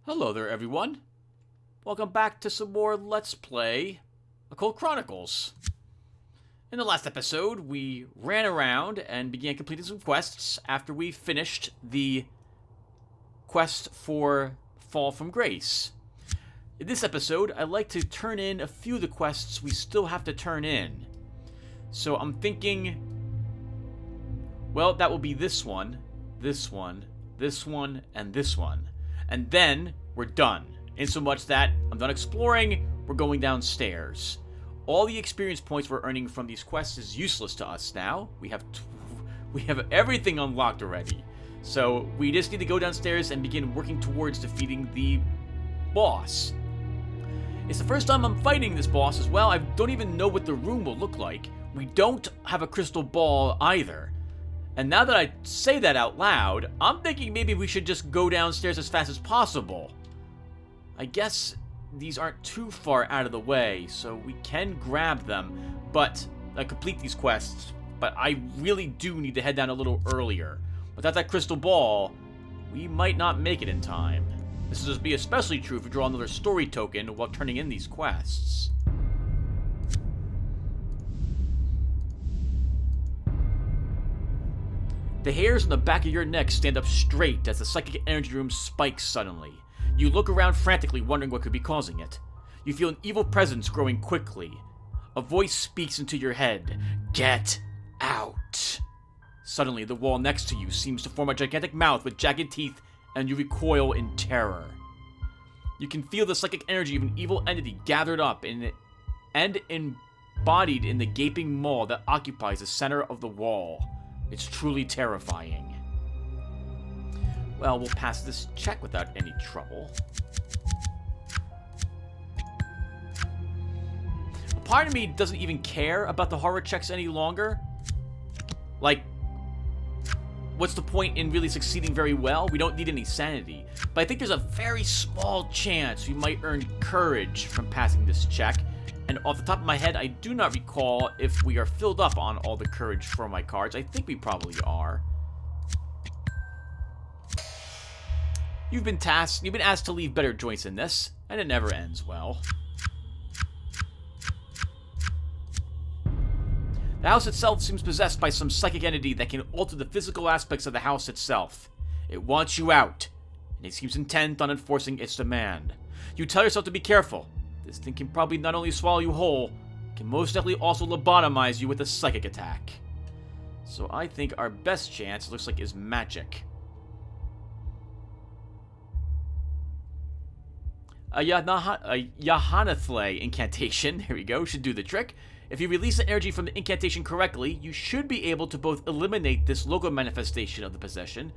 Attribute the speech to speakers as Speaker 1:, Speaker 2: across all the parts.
Speaker 1: Hello there, everyone. Welcome back to some more Let's Play Occult Chronicles. In the last episode, we ran around and began completing some quests after we finished the quest for Fall from Grace. In this episode, I'd like to turn in a few of the quests we still have to turn in. So I'm thinking, well, that will be this one, this one, this one, and this one. And then we're done. Insomuch that I'm done exploring, we're going downstairs. All the experience points we're earning from these quests is useless to us now. We have everything unlocked already. So we just need to go downstairs and begin working towards defeating the boss. It's the first time I'm fighting this boss as well. I don't even know what the room will look like. We don't have a crystal ball either. And now that I say that out loud, I'm thinking maybe we should just go downstairs as fast as possible. I guess these aren't too far out of the way, so we can grab them, but complete these quests. But I really do need to head down a little earlier. Without that crystal ball, we might not make it in time. This will be especially true if we draw another story token while turning in these quests. The hairs on the back of your neck stand up straight as the psychic energy room spikes suddenly. You look around frantically, wondering what could be causing it. You feel an evil presence growing quickly. A voice speaks into your head. Get out! Suddenly, the wall next to you seems to form a gigantic mouth with jagged teeth, and you recoil in terror. You can feel the psychic energy of an evil entity gathered up and embodied in the gaping maw that occupies the center of the wall. It's truly terrifying. Well, we'll pass this check without any trouble. A part of me doesn't even care about the horror checks any longer. Like, what's the point in really succeeding very well? We don't need any sanity. But I think there's a very small chance we might earn courage from passing this check. And off the top of my head, I do not recall if we are filled up on all the courage for my cards. I think we probably are. You've been asked to leave better joints in this, and it never ends well. The house itself seems possessed by some psychic entity that can alter the physical aspects of the house itself. It wants you out, and it seems intent on enforcing its demand. You tell yourself to be careful. This thing can probably not only swallow you whole, it can most definitely also lobotomize you with a psychic attack. So I think our best chance looks like is magic. A Yahanathle incantation, there we go, should do the trick. If you release the energy from the incantation correctly, you should be able to both eliminate this local manifestation of the possession,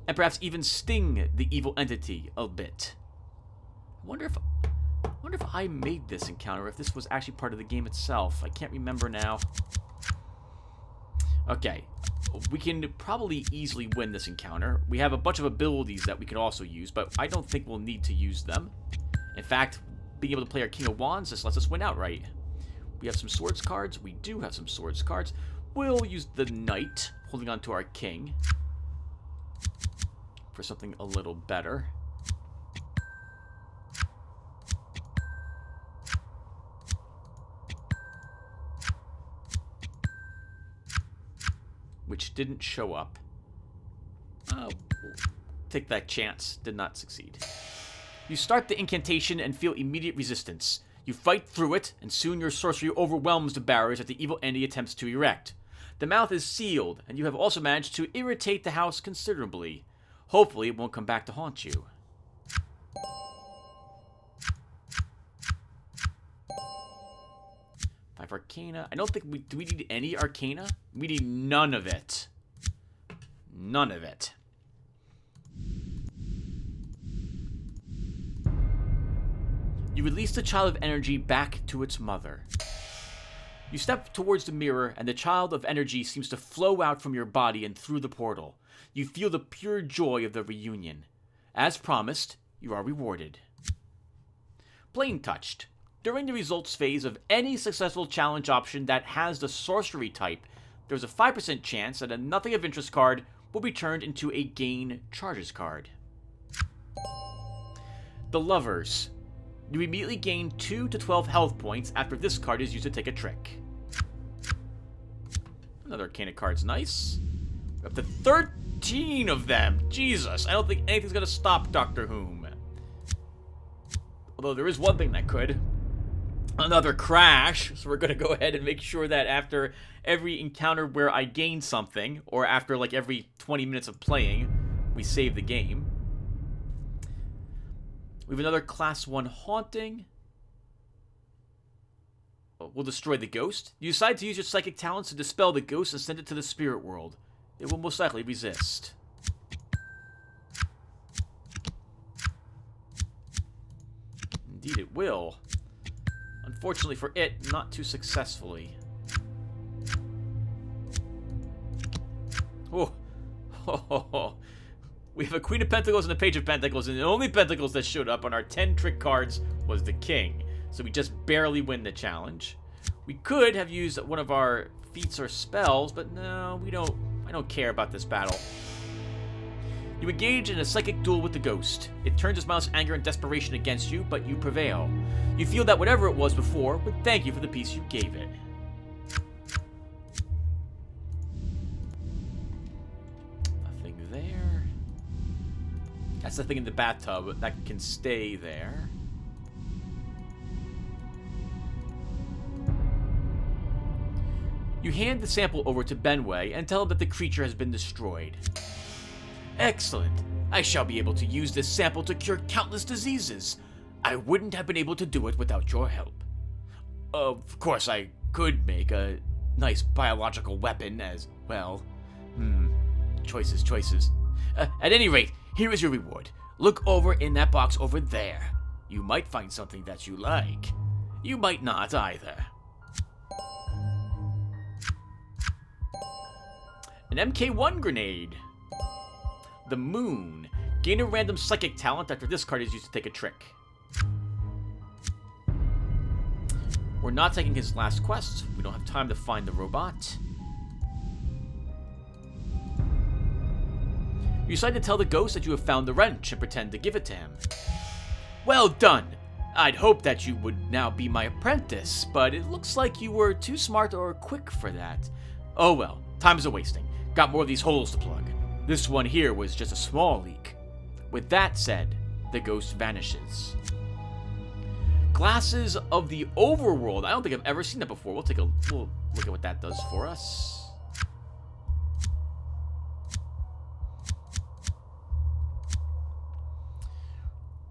Speaker 1: and perhaps even sting the evil entity a bit. I wonder if I made this encounter, if this was actually part of the game itself. I can't remember now. Okay, we can probably easily win this encounter. We have a bunch of abilities that we can also use, but I don't think we'll need to use them. In fact, being able to play our King of Wands, this lets us win outright. We have some swords cards. We do have some swords cards. We'll use the Knight, holding on to our King, for something a little better. Which didn't show up. We'll take that chance. Did not succeed. You start the incantation and feel immediate resistance. You fight through it, and soon your sorcery overwhelms the barriers that the evil entity attempts to erect. The mouth is sealed, and you have also managed to irritate the house considerably. Hopefully it won't come back to haunt you. Five Arcana. I don't think do we need any Arcana? We need none of it. None of it. You release the child of energy back to its mother. You step towards the mirror, and the child of energy seems to flow out from your body and through the portal. You feel the pure joy of the reunion. As promised, you are rewarded. Plain touched. During the results phase of any successful challenge option that has the sorcery type, there's a 5% chance that a Nothing of Interest card will be turned into a Gain Charges card. The Lovers. You immediately gain 2 to 12 health points after this card is used to take a trick. Another Arcana card's nice. Up to 13 of them. Jesus, I don't think anything's gonna stop Dr. Whom. Although there is one thing that could. Another crash. So we're gonna go ahead and make sure that after every encounter where I gain something, or after like every 20 minutes of playing, we save the game. We have another Class 1 Haunting. We'll destroy the ghost. You decide to use your psychic talents to dispel the ghost and send it to the spirit world. It will most likely resist. Indeed it will. Unfortunately for it, not too successfully. Oh. We have a Queen of Pentacles and a Page of Pentacles, and the only Pentacles that showed up on our 10 trick cards was the King. So we just barely win the challenge. We could have used one of our feats or spells, but no, I don't care about this battle. You engage in a psychic duel with the ghost. It turns its malice, anger, and desperation against you, but you prevail. You feel that whatever it was before would thank you for the peace you gave it. Nothing there. That's the thing in the bathtub that can stay there. You hand the sample over to Benway and tell him that the creature has been destroyed. Excellent. I shall be able to use this sample to cure countless diseases. I wouldn't have been able to do it without your help. Of course, I could make a nice biological weapon as well. Choices. At any rate, here is your reward. Look over in that box over there. You might find something that you like. You might not either. An MK1 grenade. The Moon. Gain a random psychic talent after this card is used to take a trick. We're not taking his last quest. We don't have time to find the robot. You decide to tell the ghost that you have found the wrench and pretend to give it to him. Well done! I'd hoped that you would now be my apprentice, but it looks like you were too smart or quick for that. Oh well, time's a-wasting. Got more of these holes to plug. This one here was just a small leak. With that said, the ghost vanishes. Glasses of the Overworld. I don't think I've ever seen that before. We'll look at what that does for us.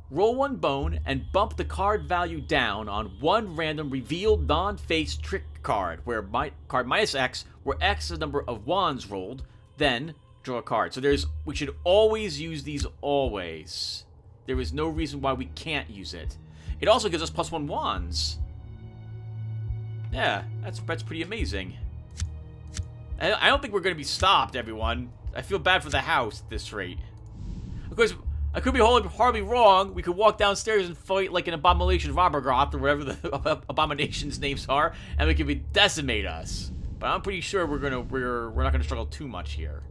Speaker 1: Roll one bone and bump the card value down on one random revealed non-face trick card, where card minus X, where X is the number of wands rolled, then draw a card. So we should always use these always. There is no reason why we can't use it. It also gives us +1 wands. Yeah, that's pretty amazing. I don't think we're going to be stopped, everyone. I feel bad for the house at this rate. Of course, I could be horribly wrong. We could walk downstairs and fight like an abomination of Abergroth or whatever the abomination's names are, and they could decimate us. But I'm pretty sure we're not gonna struggle too much here.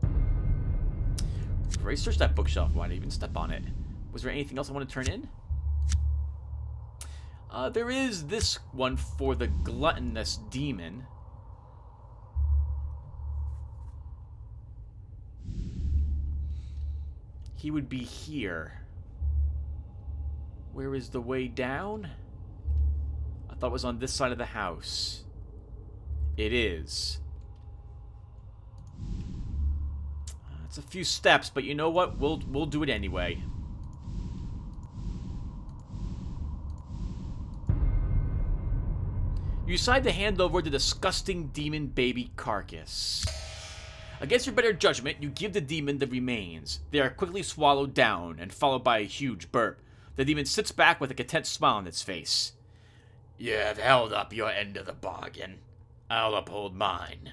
Speaker 1: I've already searched that bookshelf. Why did I even step on it? Was there anything else I want to turn in? There is this one for the gluttonous demon. He would be here. Where is the way down? I thought it was on this side of the house. It is. It's a few steps, but you know what? We'll do it anyway. You decide to hand over the disgusting demon baby carcass. Against your better judgment, you give the demon the remains. They are quickly swallowed down and followed by a huge burp. The demon sits back with a content smile on its face. You have held up your end of the bargain. I'll uphold mine.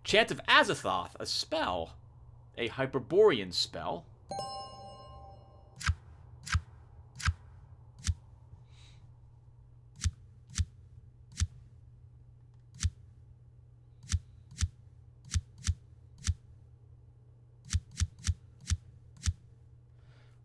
Speaker 1: Chant of Azathoth, a spell. A Hyperborean spell.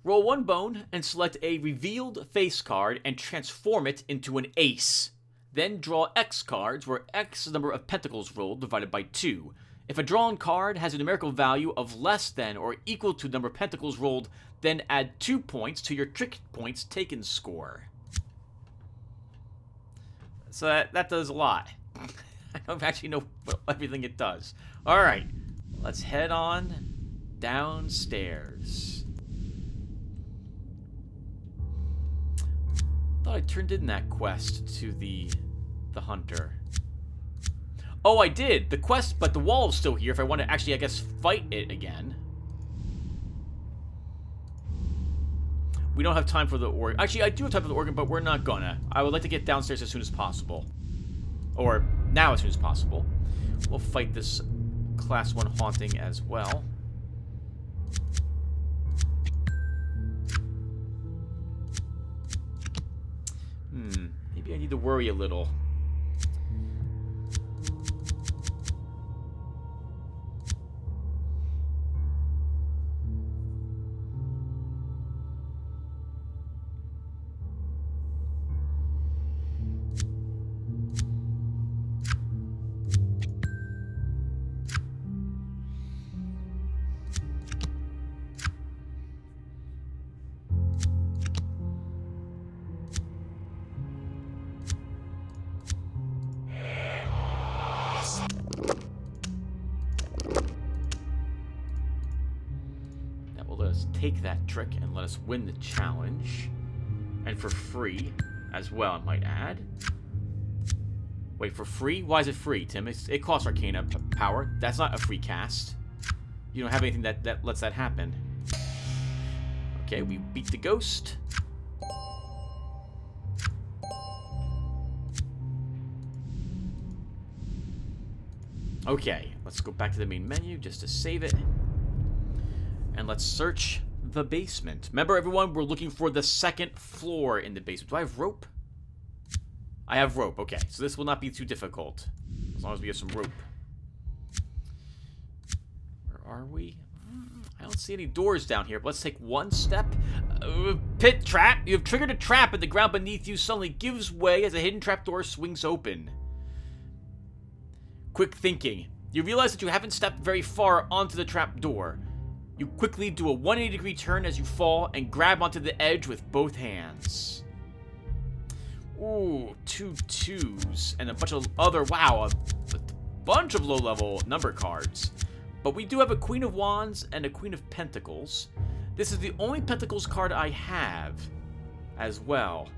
Speaker 1: Roll 1 bone and select a revealed face card and transform it into an ace. Then draw X cards, where X is the number of pentacles rolled divided by 2. If a drawn card has a numerical value of less than or equal to the number of pentacles rolled, then add 2 points to your trick points taken score. So that does a lot. I don't actually know everything it does. Alright, let's head on downstairs. I thought I turned in that quest to the hunter. Oh, I did! The quest, but the wall is still here if I want to actually, I guess, fight it again. We don't have time for the organ. Actually, I do have time for the organ, but we're not gonna. I would like to get downstairs as soon as possible. Or now as soon as possible. We'll fight this Class 1 haunting as well. Maybe I need to worry a little. Take that trick and let us win the challenge. And for free as well, I might add. Wait, for free? Why is it free, Tim? It costs Arcana power. That's not a free cast. You don't have anything that lets that happen. Okay, we beat the ghost. Okay, let's go back to the main menu just to save it. And let's search the basement. Remember, everyone, we're looking for the second floor in the basement. Do I have rope? I have rope. Okay, so this will not be too difficult. As long as we have some rope. Where are we? I don't see any doors down here, but let's take one step. Pit trap. You have triggered a trap, and the ground beneath you suddenly gives way as a hidden trapdoor swings open. Quick thinking. You realize that you haven't stepped very far onto the trapdoor. You quickly do a 180-degree turn as you fall and grab onto the edge with both hands. Ooh, 2 2s and a bunch of other, wow, a bunch of low-level number cards. But we do have a Queen of Wands and a Queen of Pentacles. This is the only Pentacles card I have as well.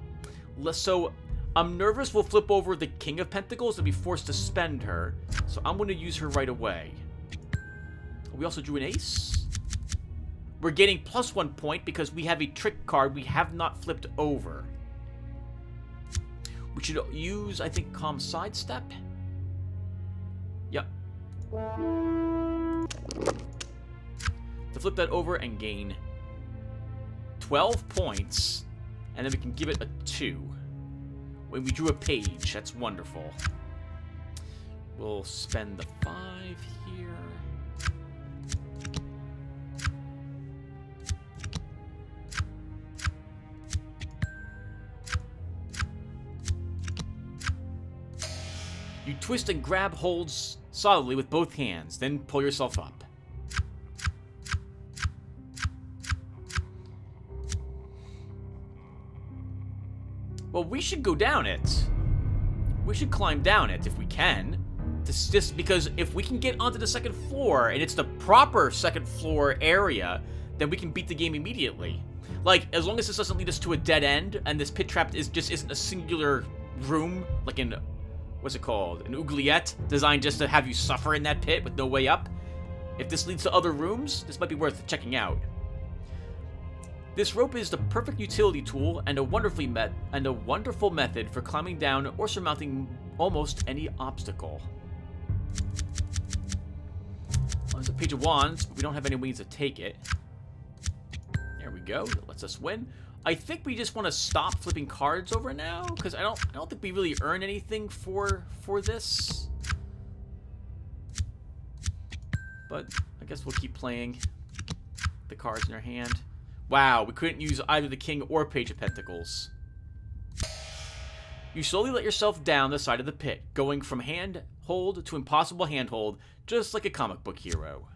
Speaker 1: So I'm nervous we'll flip over the King of Pentacles and be forced to spend her. So I'm going to use her right away. We also drew an ace. We're getting +1 point because we have a trick card we have not flipped over. We should use, I think, Calm Sidestep. Yep. To flip that over and gain 12 points. And then we can give it a 2. When we drew a page, that's wonderful. We'll spend the 5 here. You twist and grab holds solidly with both hands, then pull yourself up. Well, we should go down it. We should climb down it if we can. Just because if we can get onto the second floor, and it's the proper second floor area, then we can beat the game immediately. Like, as long as this doesn't lead us to a dead end, and this pit trap just isn't a singular room, like in... what's it called? An oubliette designed just to have you suffer in that pit with no way up. If this leads to other rooms, this might be worth checking out. This rope is the perfect utility tool and a wonderful method for climbing down or surmounting almost any obstacle. Well, there's a Page of Wands, but we don't have any means to take it. There we go. That lets us win. I think we just want to stop flipping cards over now, because I don't think we really earn anything for this. But I guess we'll keep playing the cards in our hand. Wow, we couldn't use either the King or Page of Pentacles. You slowly let yourself down the side of the pit, going from handhold to impossible handhold, just like a comic book hero.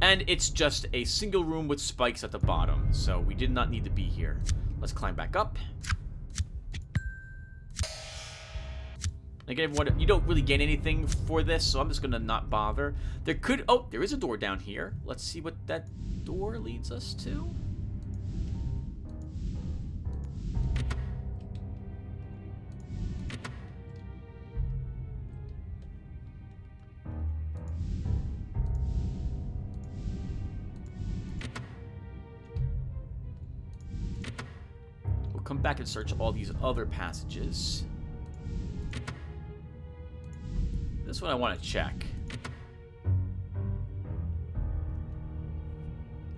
Speaker 1: And it's just a single room with spikes at the bottom, so we did not need to be here. Let's climb back up. Again, you don't really gain anything for this, so I'm just gonna not bother. Oh, there is a door down here. Let's see what that door leads us to. We'll come back and search all these other passages. This one I want to check.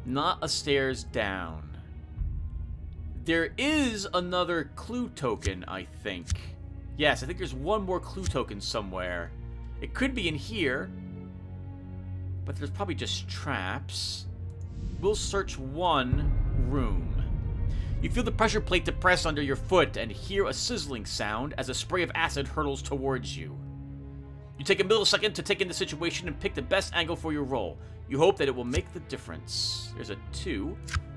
Speaker 1: Not a stairs down. There is another clue token, I think. Yes, I think there's one more clue token somewhere. It could be in here, but there's probably just traps. We'll search one room. You feel the pressure plate depress under your foot and hear a sizzling sound as a spray of acid hurtles towards you. You take a millisecond to take in the situation and pick the best angle for your roll. You hope that it will make the difference. There's a 2.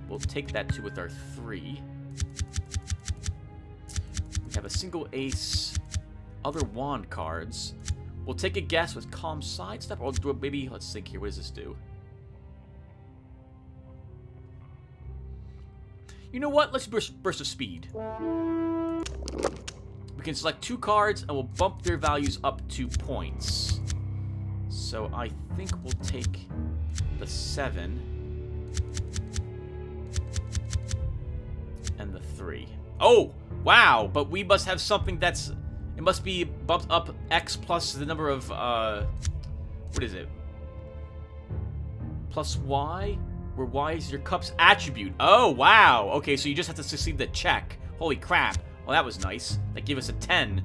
Speaker 1: We'll take that 2 with our 3. We have a single ace, other wand cards. We'll take a guess with calm sidestep, or maybe, let's think here, what does this do? You know what? Let's burst of speed. We can select 2 cards, and we'll bump their values up 2 points. So I think we'll take the 7 and the 3. Oh, wow! But we must have something that's... It must be bumped up X plus the number of, what is it? Plus Y? Where Y is your cup's attribute. Oh, wow! Okay, so you just have to succeed the check. Holy crap. Well, that was nice. That gave us a 10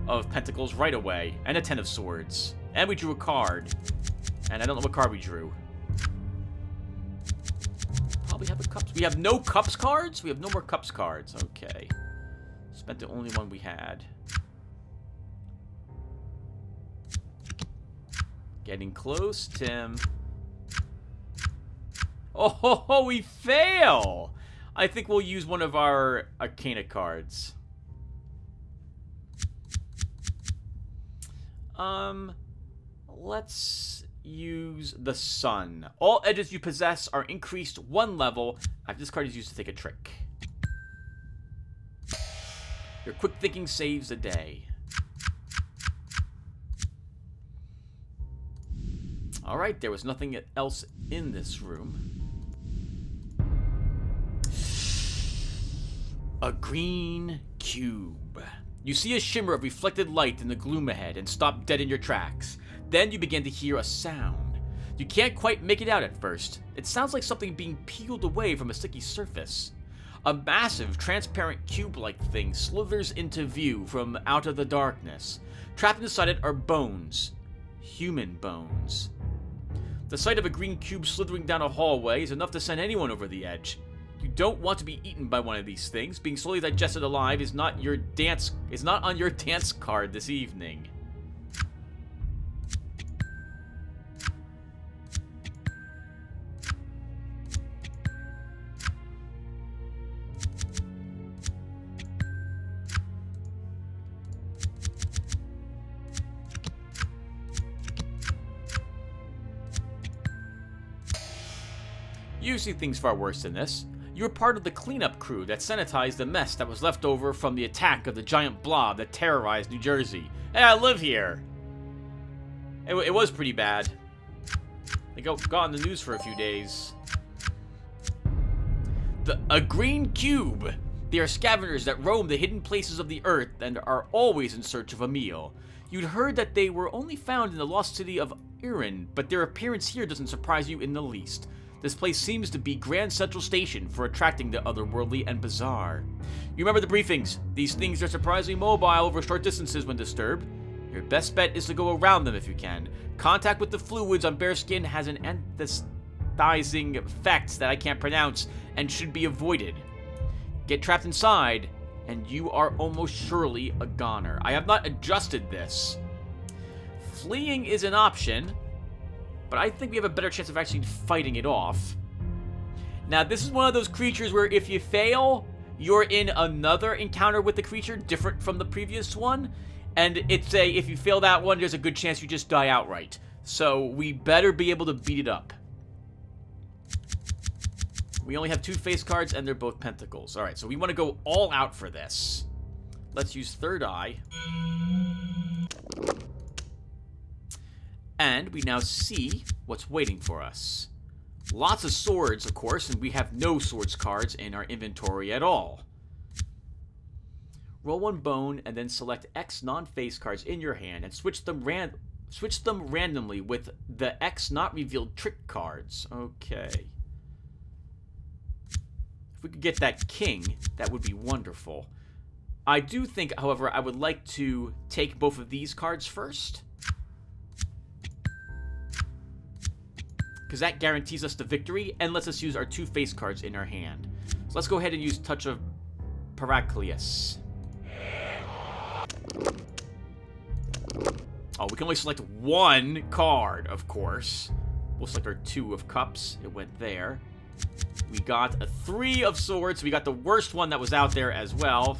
Speaker 1: of pentacles right away. And a 10 of swords. And we drew a card. And I don't know what card we drew. Probably have a cups. We have no cups cards? We have no more cups cards. Okay. Spent the only one we had. Getting close, Tim. Oh, we fail! I think we'll use one of our Arcana cards. Let's use the Sun. All edges you possess are increased 1 level after this card is used to take a trick. Your quick thinking saves the day. Alright, there was nothing else in this room. A green cube. You see a shimmer of reflected light in the gloom ahead and stop dead in your tracks. Then you begin to hear a sound. You can't quite make it out at first. It sounds like something being peeled away from a sticky surface. A massive, transparent cube-like thing slithers into view from out of the darkness. Trapped inside it are bones. Human bones. The sight of a green cube slithering down a hallway is enough to send anyone over the edge. You don't want to be eaten by one of these things. Being slowly digested alive is not on your dance card this evening. You see things far worse than this. You were part of the cleanup crew that sanitized the mess that was left over from the attack of the giant blob that terrorized New Jersey. Hey, I live here! It was pretty bad. They got on the news for a few days. A green cube! They are scavengers that roam the hidden places of the earth and are always in search of a meal. You'd heard that they were only found in the lost city of Irin, but their appearance here doesn't surprise you in the least. This place seems to be Grand Central Station for attracting the otherworldly and bizarre. You remember the briefings. These things are surprisingly mobile over short distances when disturbed. Your best bet is to go around them if you can. Contact with the fluids on bare skin has an anesthetizing effect that I can't pronounce and should be avoided. Get trapped inside, and you are almost surely a goner. I have not adjusted this. Fleeing is an option, but I think we have a better chance of actually fighting it off. Now, this is one of those creatures where if you fail, you're in another encounter with the creature different from the previous one. And it's if you fail that one, there's a good chance you just die outright. So we better be able to beat it up. We only have 2 face cards, and they're both pentacles. All right, so we want to go all out for this. Let's use Third Eye. And we now see what's waiting for us. Lots of swords, of course, and we have no swords cards in our inventory at all. Roll 1 bone, and then select X non-face cards in your hand, and switch them randomly with the X not revealed trick cards. Okay. If we could get that king, that would be wonderful. I do think, however, I would like to take both of these cards first, because that guarantees us the victory and lets us use our 2 face cards in our hand. So let's go ahead and use Touch of Paracleus. Oh, we can only select 1 card, of course. We'll select our 2 of Cups. It went there. We got a 3 of Swords. We got the worst one that was out there as well.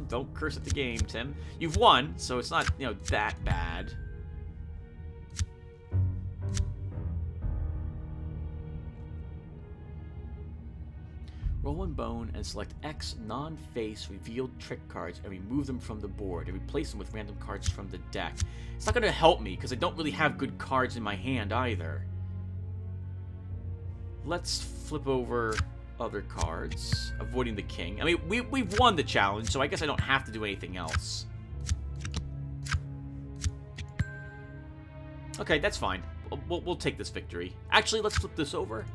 Speaker 1: Don't curse at the game, Tim. You've won, so it's not, that bad. Roll 1 bone and select X non-face revealed trick cards and remove them from the board and replace them with random cards from the deck. It's not going to help me because I don't really have good cards in my hand either. Let's flip over other cards, avoiding the king. I mean, we've won the challenge, so I guess I don't have to do anything else. Okay, that's fine. We'll take this victory. Actually, let's flip this over,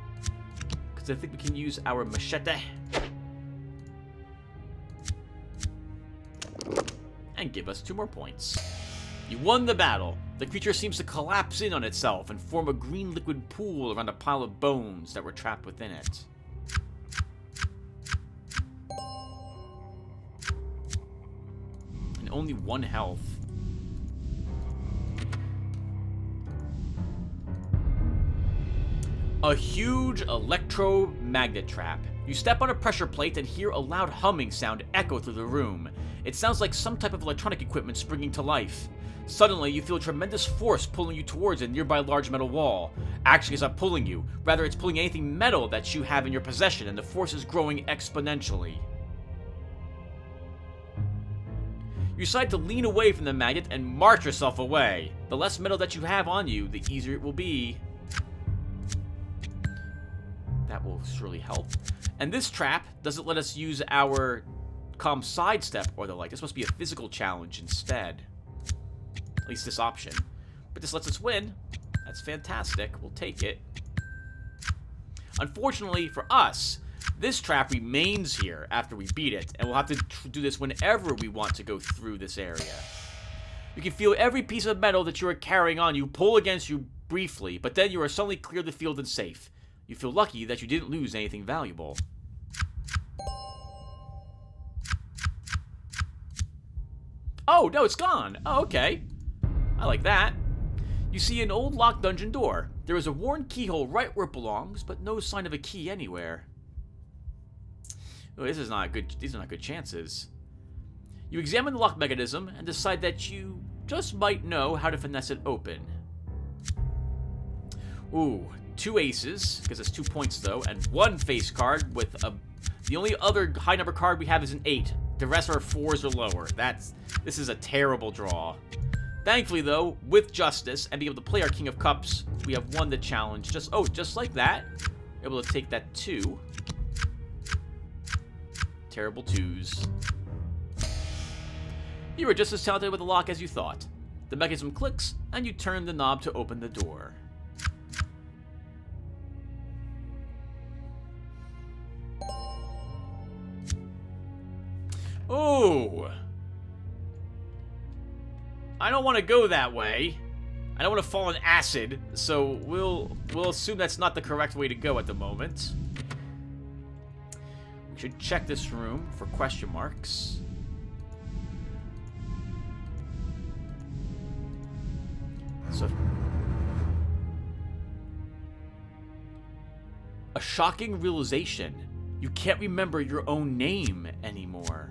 Speaker 1: because I think we can use our machete and give us 2 more points. You won the battle. The creature seems to collapse in on itself and form a green liquid pool around a pile of bones that were trapped within it. And only 1 health. A huge electromagnet trap. You step on a pressure plate and hear a loud humming sound echo through the room. It sounds like some type of electronic equipment springing to life. Suddenly, you feel a tremendous force pulling you towards a nearby large metal wall. Actually, it's not pulling you. Rather, it's pulling anything metal that you have in your possession, and the force is growing exponentially. You decide to lean away from the magnet and march yourself away. The less metal that you have on you, the easier it will be. That will surely help. And this trap doesn't let us use our calm sidestep or the like. This must be a physical challenge instead. At least this option. But this lets us win. That's fantastic. We'll take it. Unfortunately for us, this trap remains here after we beat it, and we'll have to do this whenever we want to go through this area. You can feel every piece of metal that you are carrying on you pull against you briefly, but then you are suddenly clear of the field and safe. You feel lucky that you didn't lose anything valuable. Oh, no, it's gone. Oh, okay. I like that. You see an old locked dungeon door. There is a worn keyhole right where it belongs, but no sign of a key anywhere. Oh, this is not good. These are not good chances. You examine the lock mechanism and decide that you just might know how to finesse it open. Ooh, 2 aces, because it's 2 points though, and 1 face card with a... The only other high number card we have is an 8. The rest are 4s or lower. This is a terrible draw. Thankfully, though, with justice and being able to play our King of Cups, we have won the challenge. Just like that. Able to take that 2. Terrible 2s. You were just as talented with the lock as you thought. The mechanism clicks, and you turn the knob to open the door. Oh! I don't want to go that way. I don't want to fall in acid, so we'll assume that's not the correct way to go at the moment. We should check this room for question marks. So, a shocking realization. You can't remember your own name anymore.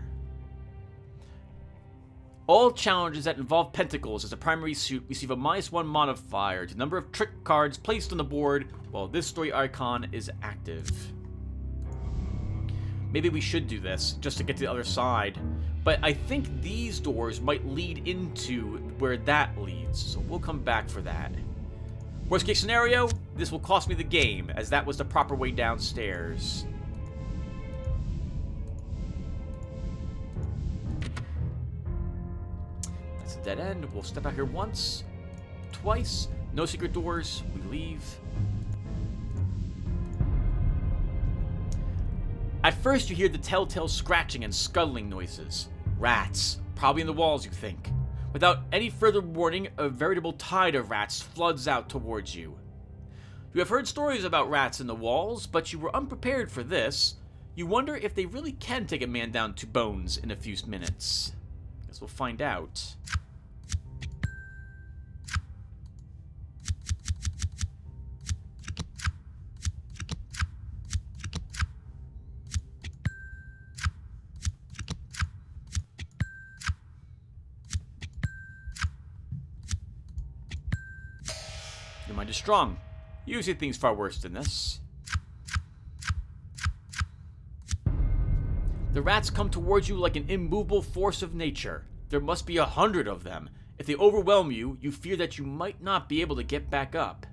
Speaker 1: All challenges that involve pentacles as a primary suit receive a -1 modifier to the number of trick cards placed on the board while this story icon is active. Maybe we should do this just to get to the other side, but I think these doors might lead into where that leads, so we'll come back for that. Worst case scenario, this will cost me the game, as that was the proper way downstairs. That's a dead end. We'll step out here once, twice. No secret doors. We leave. At first, you hear the telltale scratching and scuttling noises. Rats. Probably in the walls, you think. Without any further warning, a veritable tide of rats floods out towards you. You have heard stories about rats in the walls, but you were unprepared for this. You wonder if they really can take a man down to bones in a few minutes. Guess we'll find out. Your mind is strong. Usually things far worse than this. The rats come towards you like an immovable force of nature. There must be 100 of them. If they overwhelm you, you fear that you might not be able to get back up.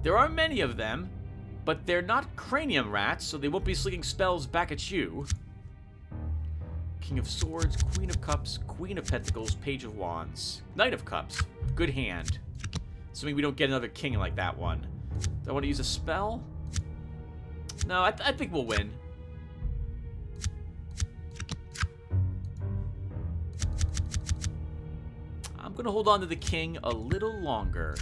Speaker 1: There are many of them, but they're not cranium rats, so they won't be slinging spells back at you. King of Swords, Queen of Cups, Queen of Pentacles, Page of Wands, Knight of Cups. Good hand. Assuming we don't get another king like that one. Do I want to use a spell? No, I think we'll win. I'm going to hold on to the king a little longer.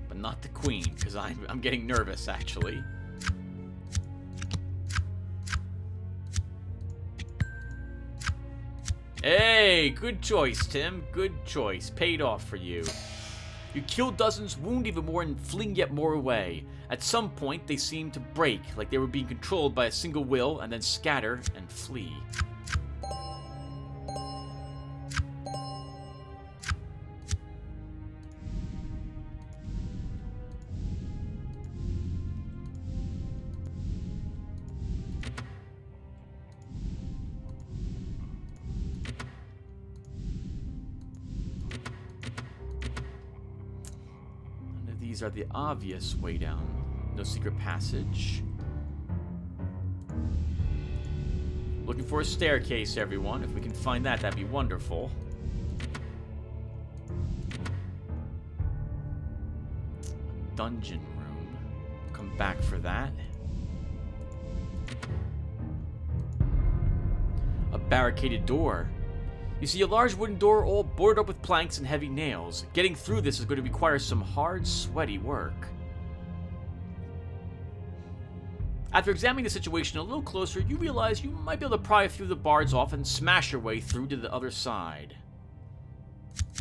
Speaker 1: But not the queen, because I'm getting nervous, actually. Hey, good choice, Tim. Good choice. Paid off for you. You kill dozens, wound even more, and fling yet more away. At some point, they seem to break, like they were being controlled by a single will, and then scatter and flee. These are the obvious way down. No secret passage. Looking for a staircase, everyone. If we can find that, that'd be wonderful. Dungeon room. Come back for that. A barricaded door. You see a large wooden door all boarded up with planks and heavy nails. Getting through this is going to require some hard, sweaty work. After examining the situation a little closer, you realize you might be able to pry a few of the bars off and smash your way through to the other side.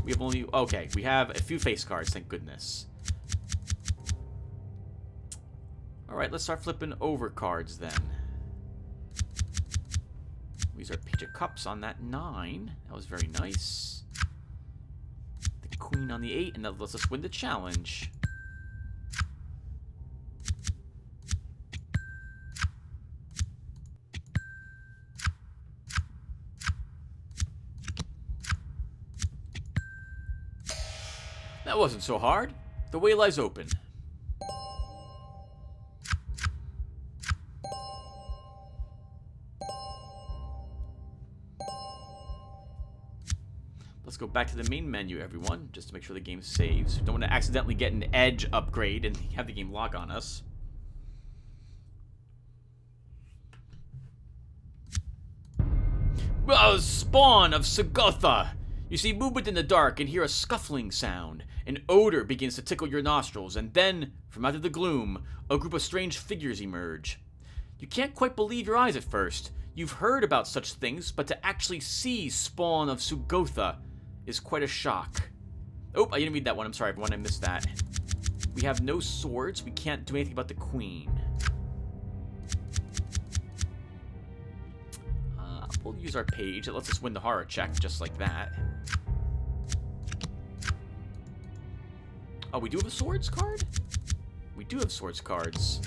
Speaker 1: We have only... Okay, we have a few face cards, thank goodness. Alright, let's start flipping over cards then. These are Page of Cups on that 9. That was very nice. The Queen on the 8, and that lets us win the challenge. That wasn't so hard. The way lies open. Let's let's go back to the main menu, everyone, just to make sure the game saves. Don't want to accidentally get an edge upgrade and have the game lock on us. Spawn of Sagotha! You see movement in the dark and hear a scuffling sound. An odor begins to tickle your nostrils, and then, from out of the gloom, a group of strange figures emerge. You can't quite believe your eyes at first. You've heard about such things, but to actually see Spawn of Sagotha is quite a shock. Oh, I didn't read that one. I'm sorry, everyone. I missed that. We have no swords. We can't do anything about the queen. We'll use our page. It lets us win the horror check, just like that. Oh, we do have a swords card? We do have swords cards.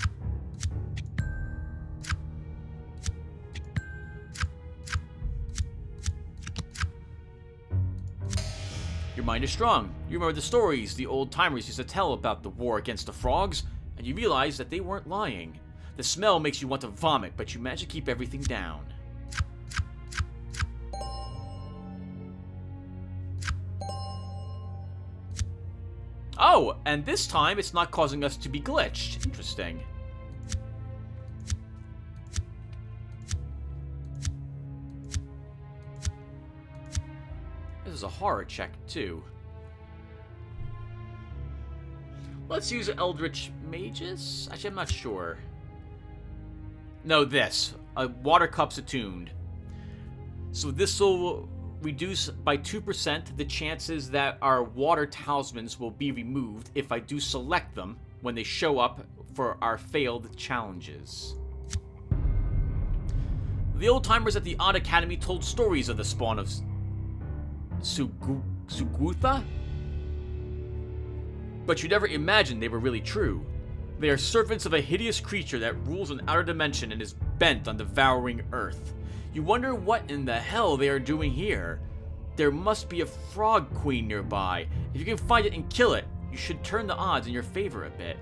Speaker 1: Your mind is strong. You remember the stories the old-timers used to tell about the war against the frogs, and you realize that they weren't lying. The smell makes you want to vomit, but you manage to keep everything down. Oh, and this time it's not causing us to be glitched. Interesting. This is a horror check, too. Let's use eldritch mages? Actually, I'm not sure. No, this. Water cups attuned. So this will reduce by 2% the chances that our water talismans will be removed if I do select them when they show up for our failed challenges. The old-timers at the Odd Academy told stories of the spawn of Sagotha, but you never imagined they were really true. They are servants of a hideous creature that rules an outer dimension and is bent on devouring Earth. You wonder what in the hell they are doing here. There must be a frog queen nearby. If you can find it and kill it, you should turn the odds in your favor a bit.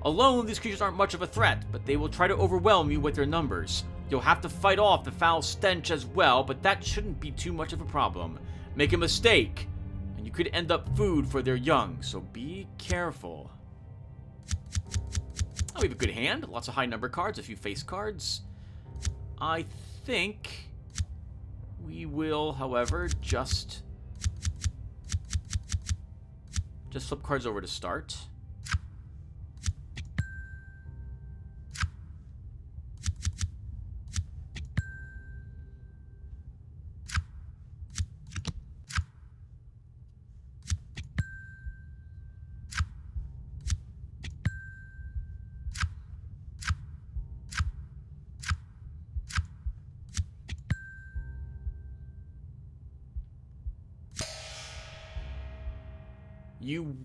Speaker 1: Alone, these creatures aren't much of a threat, but they will try to overwhelm you with their numbers. You'll have to fight off the foul stench as well, but that shouldn't be too much of a problem. Make a mistake, and you could end up food for their young, so be careful. Oh, we have a good hand. Lots of high number cards, a few face cards. I think we will, however, just flip cards over to start. You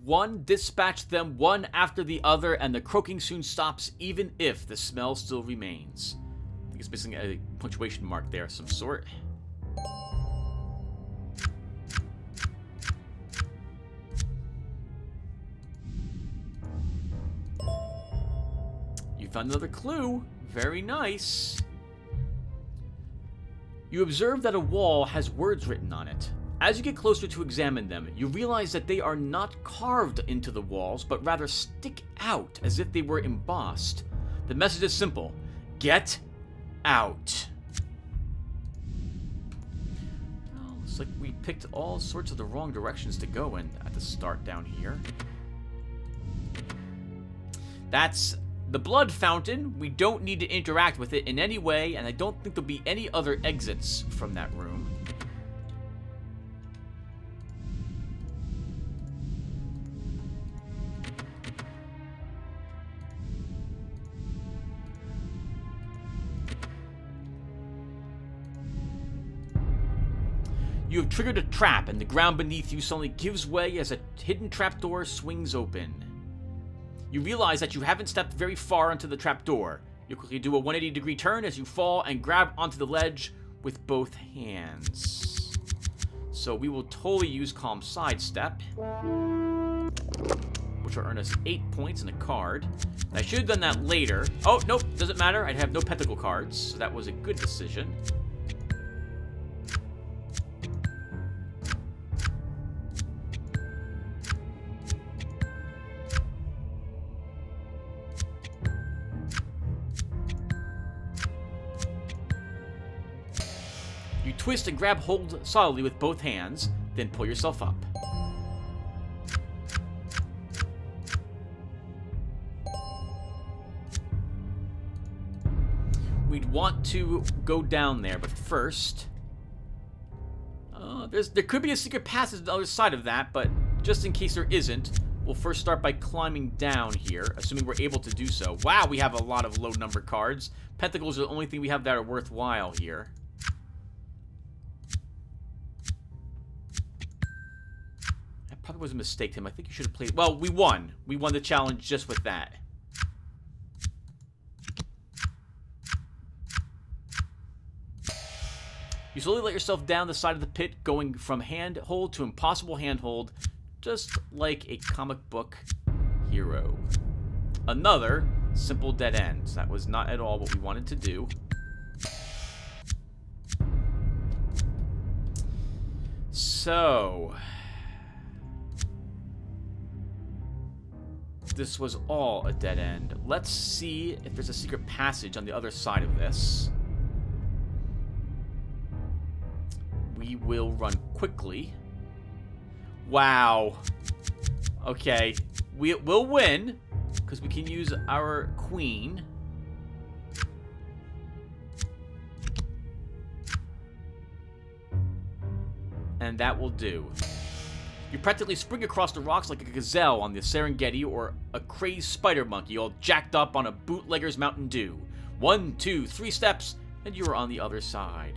Speaker 1: dispatch them one after the other, and the croaking soon stops, even if the smell still remains. I think it's missing a punctuation mark there of some sort. You found another clue. Very nice. You observe that a wall has words written on it. As you get closer to examine them, you realize that they are not carved into the walls, but rather stick out as if they were embossed. The message is simple: get out. Well, looks like we picked all sorts of the wrong directions to go in at the start down here. That's the blood fountain. We don't need to interact with it in any way, and I don't think there'll be any other exits from that room. You have triggered a trap, and the ground beneath you suddenly gives way as a hidden trapdoor swings open. You realize that you haven't stepped very far onto the trapdoor. You quickly do a 180-degree turn as you fall and grab onto the ledge with both hands. So we will totally use Calm Sidestep, which will earn us 8 points and a card. And I should have done that later. Oh, nope, doesn't matter. I have no pentacle cards, so that was a good decision. Twist and grab hold solidly with both hands, then pull yourself up. We'd want to go down there, but first... there could be a secret passage on the other side of that, but just in case there isn't, we'll first start by climbing down here, assuming we're able to do so. Wow, we have a lot of low-number cards. Pentacles are the only thing we have that are worthwhile here. That probably was a mistake, Tim. I think you should have played... Well, we won. We won the challenge just with that. You slowly let yourself down the side of the pit, going from handhold to impossible handhold, just like a comic book hero. Another simple dead end. That was not at all what we wanted to do. So... this was all a dead end. Let's see if there's a secret passage on the other side of this. We will run quickly. Wow. Okay. We'll win, because we can use our queen. And that will do. You practically spring across the rocks like a gazelle on the Serengeti or a crazed spider monkey all jacked up on a bootlegger's Mountain Dew. 1, 2, 3 steps, and you are on the other side.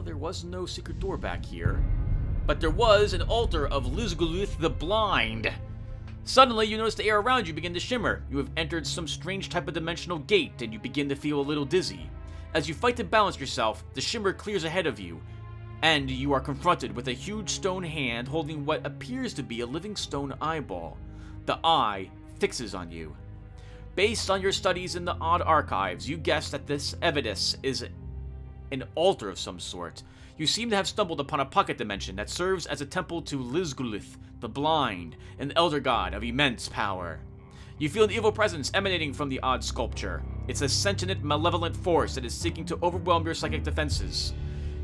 Speaker 1: There was no secret door back here, but there was an altar of Lizguluth the Blind. Suddenly, you notice the air around you begin to shimmer. You have entered some strange type of dimensional gate, and you begin to feel a little dizzy. As you fight to balance yourself, the shimmer clears ahead of you, and you are confronted with a huge stone hand holding what appears to be a living stone eyeball. The eye fixes on you. Based on your studies in the odd archives, you guess that this evidence is an altar of some sort. You seem to have stumbled upon a pocket dimension that serves as a temple to Lizguluth the Blind, an elder god of immense power. You feel an evil presence emanating from the odd sculpture. It's a sentient, malevolent force that is seeking to overwhelm your psychic defenses.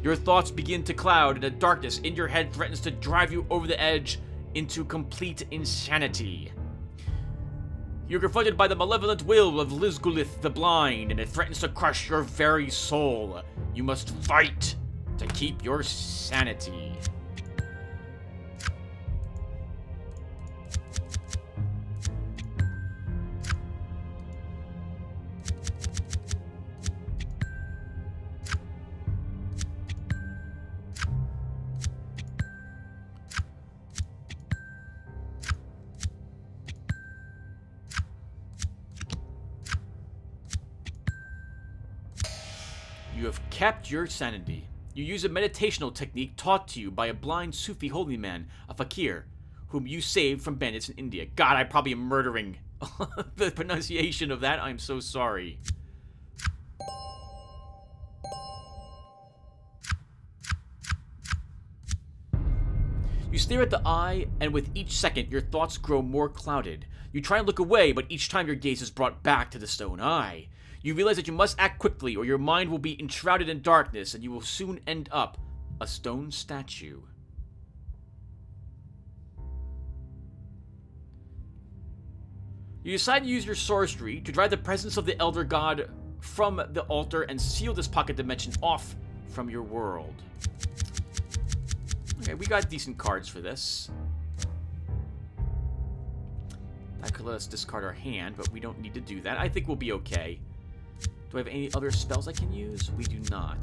Speaker 1: Your thoughts begin to cloud, and the darkness in your head threatens to drive you over the edge into complete insanity. You're confronted by the malevolent will of Lizguluth the Blind, and it threatens to crush your very soul. You must fight to keep your sanity. You have kept your sanity. You use a meditational technique taught to you by a blind Sufi holy man, a fakir, whom you saved from bandits in India. God, I probably am murdering the pronunciation of that. I'm so sorry. You stare at the eye, and with each second, your thoughts grow more clouded. You try and look away, but each time your gaze is brought back to the stone eye. You realize that you must act quickly, or your mind will be enshrouded in darkness, and you will soon end up a stone statue. You decide to use your sorcery to drive the presence of the Elder God from the altar and seal this pocket dimension off from your world. Okay, we got decent cards for this. That could let us discard our hand, but we don't need to do that. I think we'll be okay. Do I have any other spells I can use? We do not.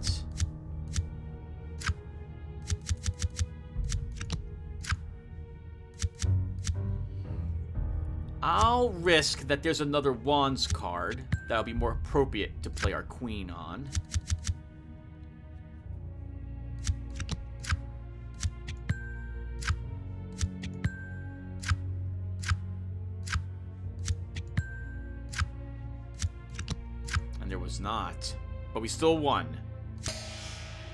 Speaker 1: I'll risk that there's another Wands card that'll be more appropriate to play our Queen on. Was not, but we still won.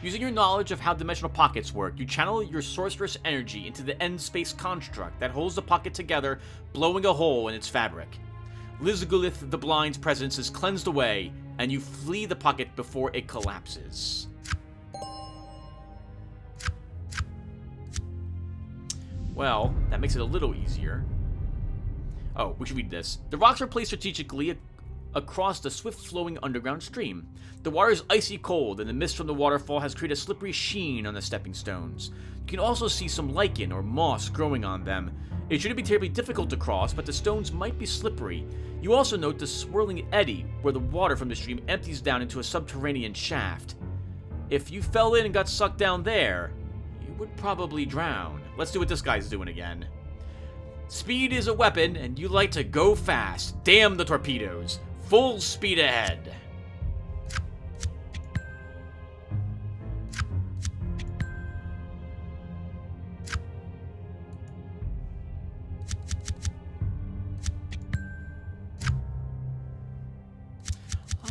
Speaker 1: Using your knowledge of how dimensional pockets work, you channel your sorceress energy into the end space construct that holds the pocket together, blowing a hole in its fabric. Lizguluth the Blind's presence is cleansed away, and you flee the pocket before it collapses. Well, that makes it a little easier. Oh, we should read this. The rocks are placed strategically across the swift-flowing underground stream. The water is icy cold, and the mist from the waterfall has created a slippery sheen on the stepping stones. You can also see some lichen or moss growing on them. It shouldn't be terribly difficult to cross, but the stones might be slippery. You also note the swirling eddy, where the water from the stream empties down into a subterranean shaft. If you fell in and got sucked down there, you would probably drown. Let's do what this guy's doing again. Speed is a weapon, and you like to go fast. Damn the torpedoes. Full speed ahead.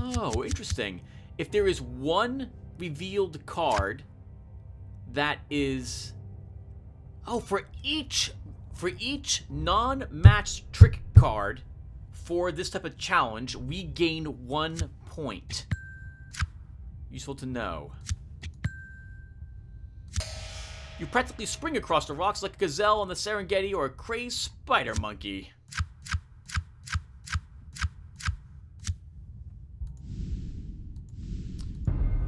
Speaker 1: Oh, interesting. If there is one revealed card that is... Oh, for each non-matched trick card for this type of challenge, we gain 1 point. Useful to know. You practically spring across the rocks like a gazelle on the Serengeti or a crazed spider monkey.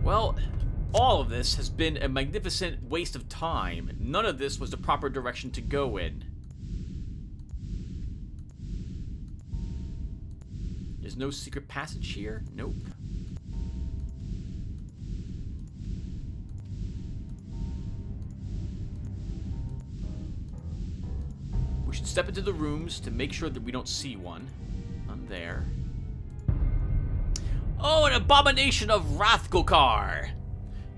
Speaker 1: Well, all of this has been a magnificent waste of time. None of this was the proper direction to go in. There's no secret passage here? Nope. We should step into the rooms to make sure that we don't see one. None there. Oh, an abomination of Wrathgulkar!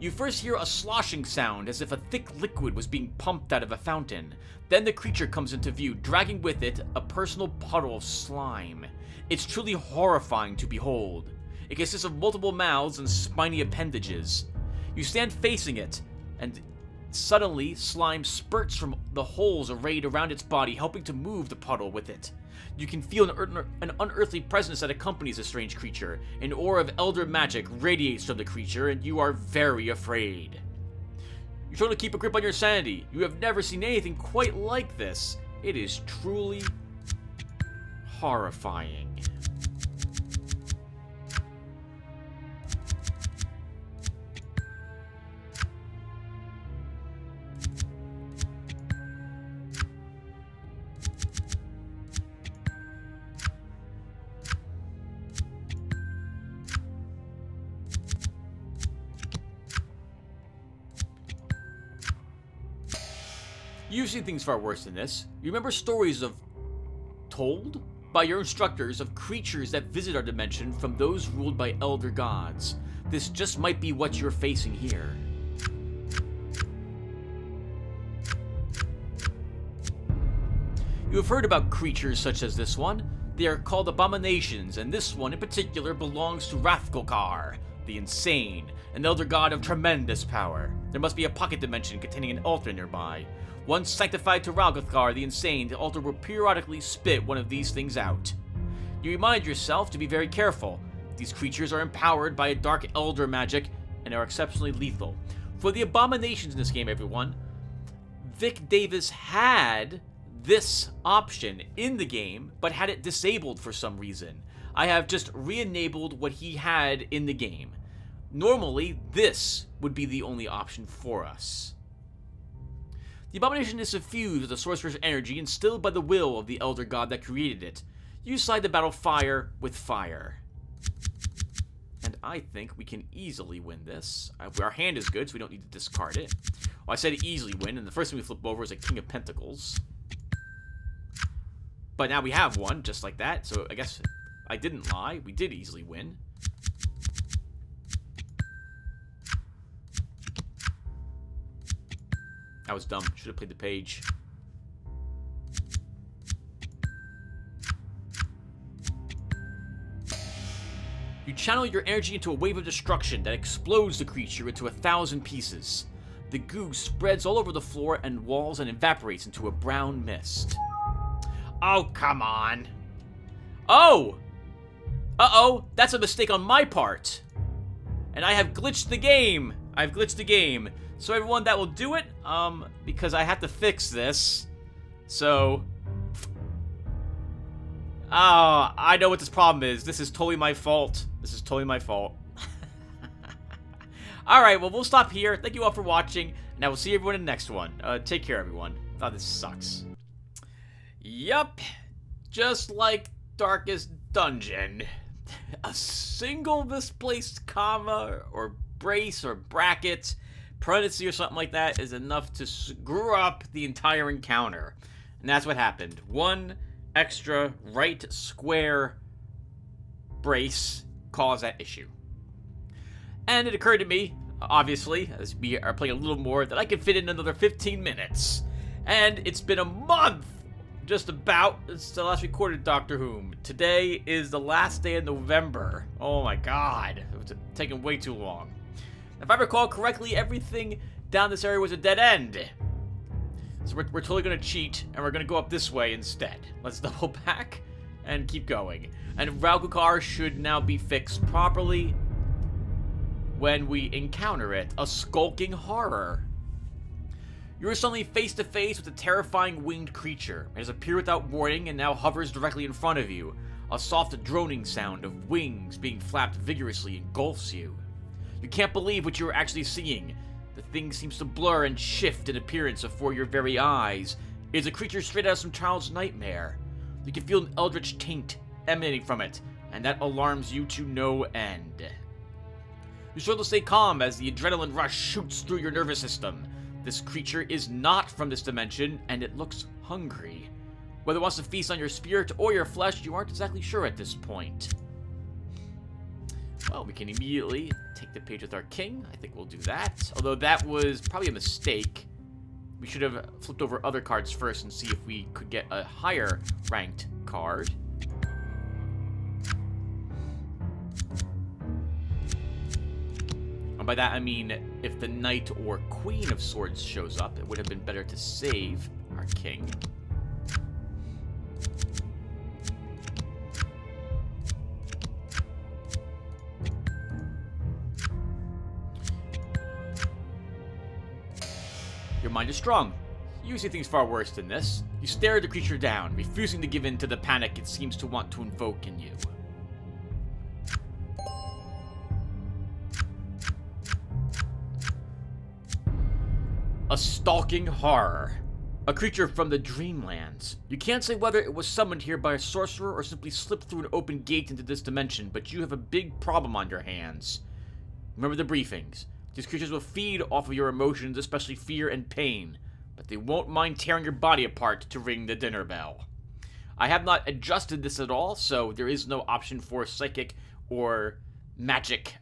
Speaker 1: You first hear a sloshing sound as if a thick liquid was being pumped out of a fountain. Then the creature comes into view, dragging with it a personal puddle of slime. It's truly horrifying to behold. It consists of multiple mouths and spiny appendages. You stand facing it, and suddenly slime spurts from the holes arrayed around its body, helping to move the puddle with it. You can feel an unearthly presence that accompanies the strange creature. An aura of elder magic radiates from the creature, and you are very afraid. You're trying to keep a grip on your sanity. You have never seen anything quite like this. It is truly horrifying. You've seen things far worse than this. You remember stories told by your instructors of creatures that visit our dimension from those ruled by elder gods. This just might be what you're facing here. You have heard about creatures such as this one. They are called abominations, and this one in particular belongs to Wrathgulkar, the insane, an elder god of tremendous power. There must be a pocket dimension containing an altar nearby. Once sanctified to Wrathgulkar, the insane, the altar will periodically spit one of these things out. You remind yourself to be very careful. These creatures are empowered by a dark elder magic and are exceptionally lethal. For the abominations in this game, everyone, Vic Davis had this option in the game, but had it disabled for some reason. I have just re-enabled what he had in the game. Normally, this would be the only option for us. The abomination is suffused with the sorcerer's energy instilled by the will of the elder god that created it. You slide the battle fire with fire. And I think we can easily win this. Our hand is good, so we don't need to discard it. Well, I said easily win, and the first thing we flip over is a King of Pentacles. But now we have one, just like that, so I guess I didn't lie. We did easily win. I was dumb. Should have played the page. You channel your energy into a wave of destruction that explodes the creature into 1,000 pieces. The goo spreads all over the floor and walls and evaporates into a brown mist. Oh, come on. Oh! Uh-oh, that's a mistake on my part. And I have glitched the game. So everyone, that will do it, because I have to fix this. So, I know what this problem is. This is totally my fault. Alright, well, we'll stop here. Thank you all for watching, and I will see everyone in the next one. Take care, everyone. Oh, this sucks. Yup. Just like Darkest Dungeon. A single misplaced comma, or brace, or bracket, parenthesis, or something like that is enough to screw up the entire encounter. And that's what happened. One extra right square brace caused that issue. And it occurred to me, obviously, as we are playing a little more, that I could fit in another 15 minutes. And it's been a month, just about, since the last recorded Doctor Who. Today is the last day of November. Oh my god, it's taking way too long. If I recall correctly, everything down this area was a dead end. So we're totally going to cheat, and we're going to go up this way instead. Let's double back and keep going. And Raukukar should now be fixed properly when we encounter it. A skulking horror. You are suddenly face to face with a terrifying winged creature. It has appeared without warning and now hovers directly in front of you. A soft droning sound of wings being flapped vigorously engulfs you. You can't believe what you are actually seeing. The thing seems to blur and shift in appearance before your very eyes. It is a creature straight out of some child's nightmare. You can feel an eldritch taint emanating from it, and that alarms you to no end. You struggle to stay calm as the adrenaline rush shoots through your nervous system. This creature is not from this dimension, and it looks hungry. Whether it wants to feast on your spirit or your flesh, you aren't exactly sure at this point. Well, we can immediately take the page with our king. I think we'll do that. Although that was probably a mistake. We should have flipped over other cards first and see if we could get a higher ranked card. And by that I mean, if the Knight or Queen of Swords shows up, it would have been better to save our king. Your mind is strong. You see things far worse than this. You stare the creature down, refusing to give in to the panic it seems to want to invoke in you. A stalking horror. A creature from the Dreamlands. You can't say whether it was summoned here by a sorcerer or simply slipped through an open gate into this dimension, but you have a big problem on your hands. Remember the briefings. These creatures will feed off of your emotions, especially fear and pain, but they won't mind tearing your body apart to ring the dinner bell. I have not adjusted this at all, so there is no option for psychic or magic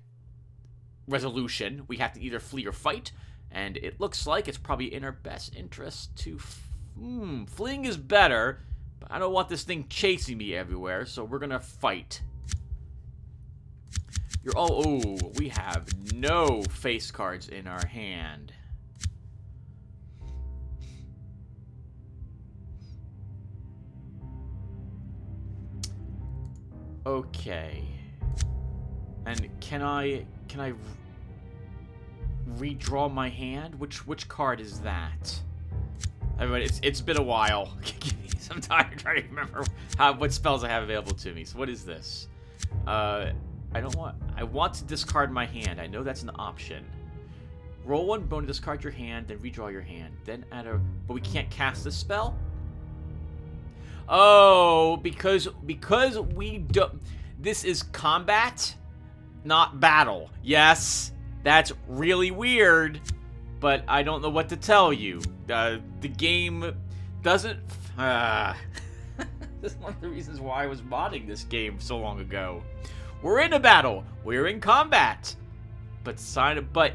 Speaker 1: resolution. We have to either flee or fight, and it looks like it's probably in our best interest to... fleeing is better, but I don't want this thing chasing me everywhere, so we're gonna fight. You're all... Oh, we have no face cards in our hand. Okay. And can I redraw my hand? Which card is that? Everybody, it's been a while. Give me some time to try to remember what spells I have available to me. So what is this? I want to discard my hand. I know that's an option. Roll one bone to discard your hand, then redraw your hand. Then add a... But we can't cast this spell? Oh, because we don't... This is combat, not battle. Yes, that's really weird, but I don't know what to tell you. The game doesn't... This is one of the reasons why I was modding this game so long ago. We're in a battle. We're in combat. But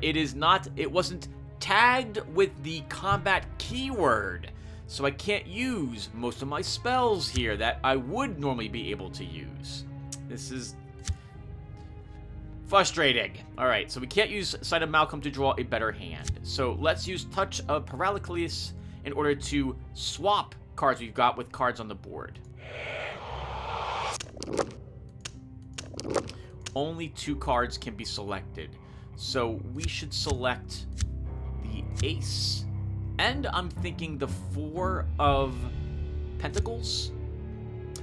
Speaker 1: it is not... It wasn't tagged with the combat keyword. So I can't use most of my spells here that I would normally be able to use. This is frustrating. Alright, so we can't use Sight of Malcolm to draw a better hand. So let's use Touch of Paraclesis in order to swap cards we've got with cards on the board. only 2 cards can be selected. So we should select the ace. And I'm thinking the 4 of pentacles.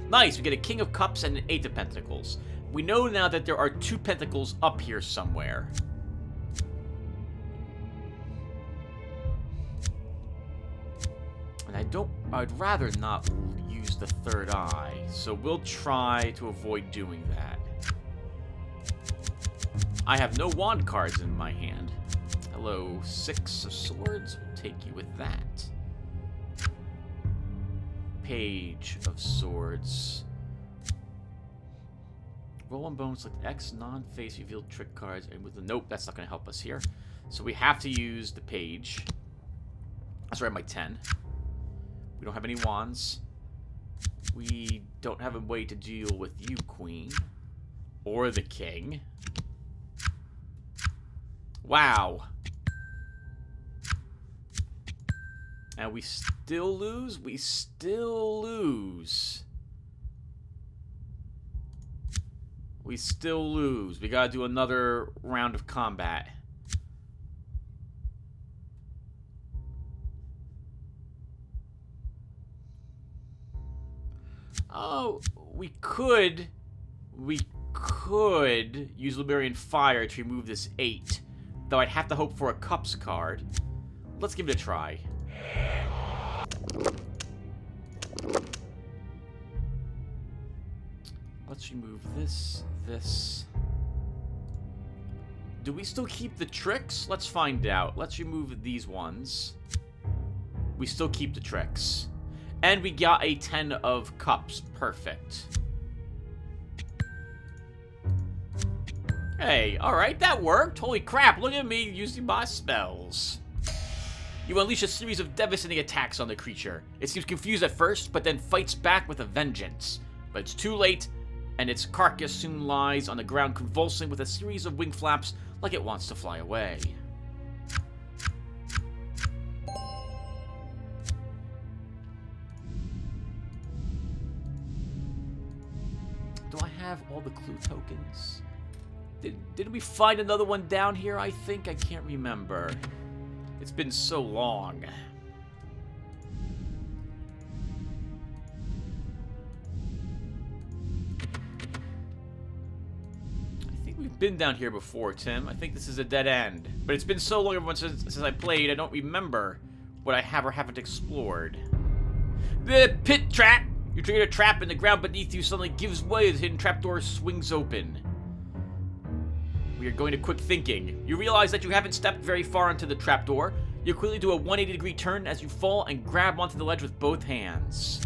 Speaker 1: Nice, we get a king of cups and an 8 of pentacles. We know now that there are 2 pentacles up here somewhere. And I'd rather not use the 3rd eye, so we'll try to avoid doing that. I have no wand cards in my hand. Hello, 6 of swords. We'll take you with that. Page of swords. Roll 1 bone, select X non-face revealed trick cards, and with the nope, that's not going to help us here. So we have to use the page. That's right, my 10. We don't have any wands. We don't have a way to deal with you, queen. Or the king. Wow. And we still lose? We still lose. We still lose. We gotta do another round of combat. Oh, we could use Liberian Fire to remove this 8. Though I'd have to hope for a Cups card. Let's give it a try. Let's remove this. Do we still keep the tricks? Let's find out. Let's remove these ones. We still keep the tricks. And we got a 10 of cups. Perfect. Hey, alright, that worked. Holy crap, look at me using my spells. You unleash a series of devastating attacks on the creature. It seems confused at first, but then fights back with a vengeance. But it's too late, and its carcass soon lies on the ground convulsing with a series of wing flaps like it wants to fly away. Do I have all the clue tokens? Did we find another one down here, I think? I can't remember. It's been so long. I think we've been down here before, Tim. I think this is a dead end. But it's been so long everyone since I played, I don't remember what I have or haven't explored. The pit trap! You trigger a trap and the ground beneath you suddenly gives way as the hidden trapdoor swings open. We are going to quick thinking. You realize that you haven't stepped very far into the trapdoor. You quickly do a 180-degree turn as you fall and grab onto the ledge with both hands.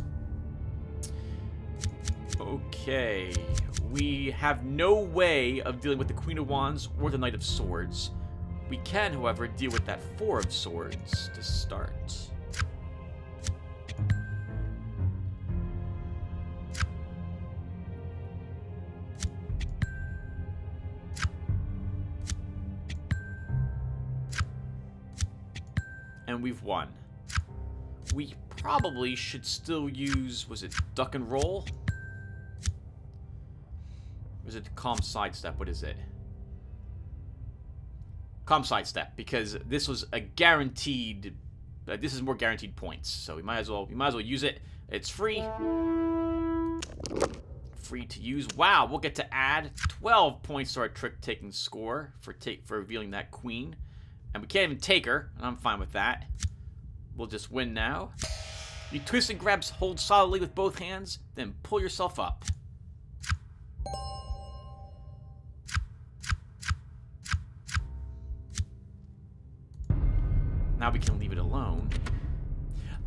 Speaker 1: Okay. We have no way of dealing with the Queen of Wands or the Knight of Swords. We can, however, deal with that 4 of Swords to start. And we've won. We probably should still use, was it duck and roll? Or is it calm sidestep? What is it? Calm sidestep, because this was a guaranteed, this is more guaranteed points. So we might as well use it. It's free. Free to use. Wow, we'll get to add 12 points to our trick-taking score for revealing that queen. And we can't even take her, and I'm fine with that. We'll just win now. You twist and grab, hold solidly with both hands, then pull yourself up. Now we can leave it alone.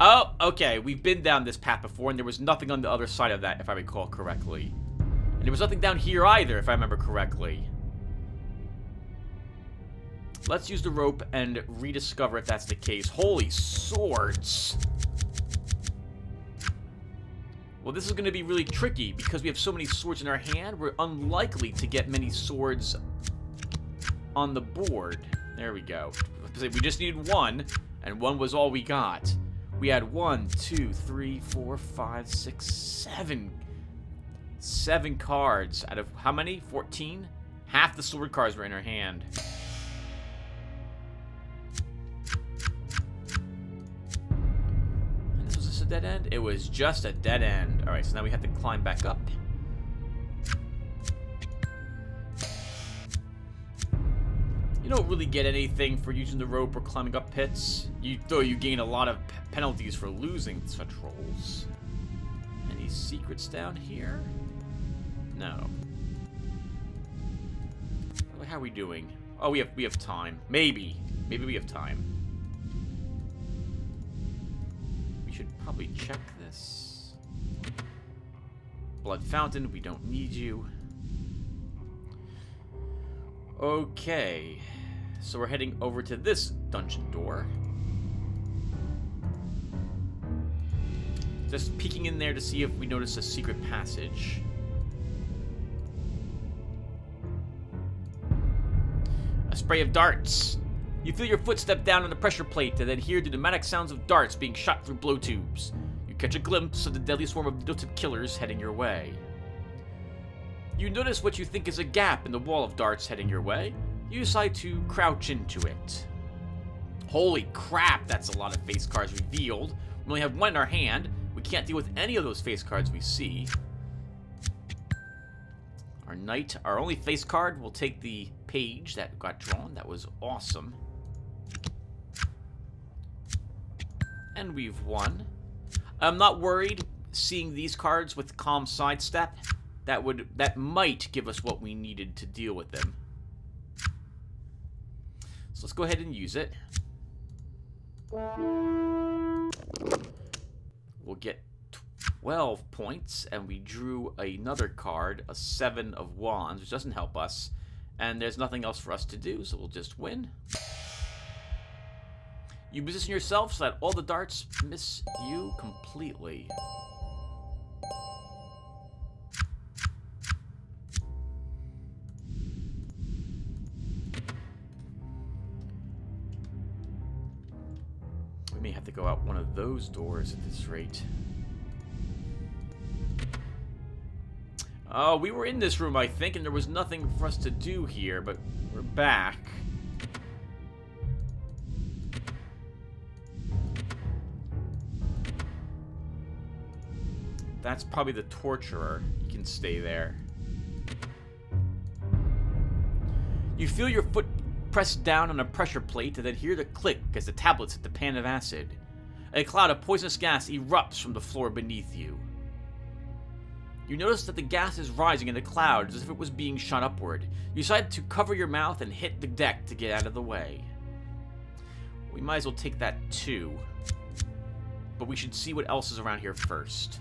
Speaker 1: Oh, okay, we've been down this path before, and there was nothing on the other side of that, if I recall correctly. And there was nothing down here either, if I remember correctly. Let's use the rope and rediscover if that's the case. Holy swords! Well, this is going to be really tricky because we have so many swords in our hand. We're unlikely to get many swords on the board. There we go. We just needed 1, and 1 was all we got. We had 1, 2, 3, 4, 5, 6, 7. 7 cards out of how many? 14? Half the sword cards were in her hand. And this was just a dead end? It was just a dead end. Alright, so now we have to climb back up. You don't really get anything for using the rope or climbing up pits. Though you gain a lot of penalties for losing such rolls. Any secrets down here? No. How are we doing? Oh, we have time. Maybe we have time. We should probably check this. Blood fountain, we don't need you. Okay. So we're heading over to this dungeon door. Just peeking in there to see if we notice a secret passage. A spray of darts. You feel your footstep down on the pressure plate and then hear the pneumatic sounds of darts being shot through blow tubes. You catch a glimpse of the deadly swarm of noted killers heading your way. You notice what you think is a gap in the wall of darts heading your way. You decide to crouch into it. Holy crap, that's a lot of face cards revealed. We only have one in our hand. We can't deal with any of those face cards we see. Our knight, our only face card, will take the page that got drawn. That was awesome. And we've won. I'm not worried seeing these cards with calm sidestep. That might give us what we needed to deal with them. So let's go ahead and use it. We'll get 12 points, and we drew another card, a 7 of wands, which doesn't help us. And there's nothing else for us to do, so we'll just win. You position yourself so that all the darts miss you completely. We may have to go out one of those doors at this rate. Oh, we were in this room, I think, and there was nothing for us to do here, but we're back. That's probably the torturer. You can stay there. You feel your foot pressed down on a pressure plate and then hear the click as the tablets hit the pan of acid. A cloud of poisonous gas erupts from the floor beneath you. You notice that the gas is rising in the cloud as if it was being shot upward. You decide to cover your mouth and hit the deck to get out of the way. We might as well take that too. But we should see what else is around here first.